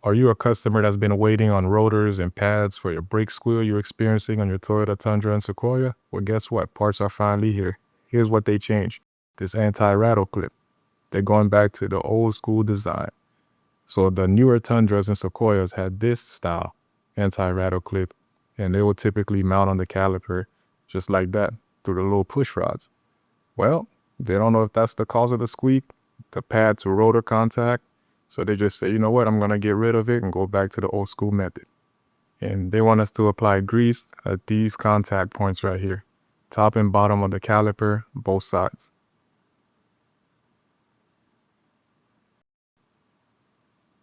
Are you a customer that's been waiting on rotors and pads for your brake squeal you're experiencing on your Toyota Tundra and Sequoia? Well, guess what? Parts are finally here. Here's what they changed. This anti-rattle clip. They're going back to the old school design. So the newer Tundras and Sequoias had this style anti-rattle clip, and they will typically mount on the caliper just like that through the little push rods. Well, they don't know if that's the cause of the squeak, the pad to rotor contact. So they just say, you know what, I'm going to get rid of it and go back to the old school method. And they want us to apply grease at these contact points right here, top and bottom of the caliper, both sides.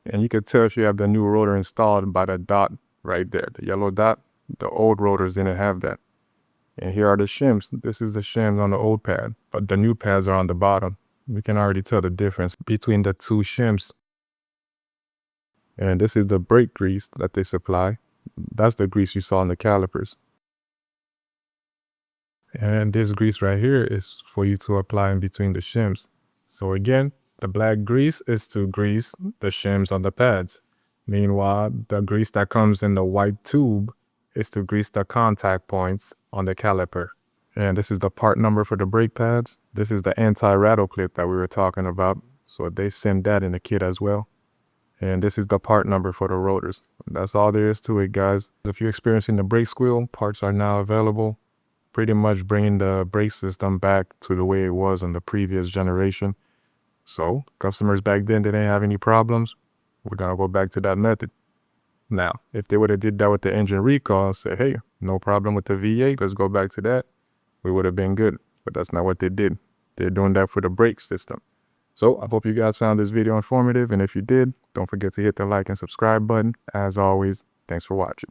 And you can tell if you have the new rotor installed by the dot right there, the yellow dot. The old rotors didn't have that. And here are the shims. This is the shims on the old pad, but the new pads are on the bottom. We can already tell the difference between the two shims. And this is the brake grease that they supply. That's the grease you saw in the calipers. And this grease right here is for you to apply in between the shims. So again, the black grease is to grease the shims on the pads. Meanwhile, the grease that comes in the white tube is to grease the contact points on the caliper. And this is the part number for the brake pads. This is the anti-rattle clip that we were talking about. So they send that in the kit as well. And this is the part number for the rotors. That's all there is to it, guys. If you're experiencing the brake squeal, parts are now available. Pretty much bringing the brake system back to the way it was in the previous generation. So customers back then didn't have any problems. We're gonna go back to that method. Now, if they would have did that with the engine recall, say, hey, no problem with the V8, let's go back to that, we would have been good. But that's not what they did. They're doing that for the brake system. So I hope you guys found this video informative, and if you did, don't forget to hit the like and subscribe button. As always, thanks for watching.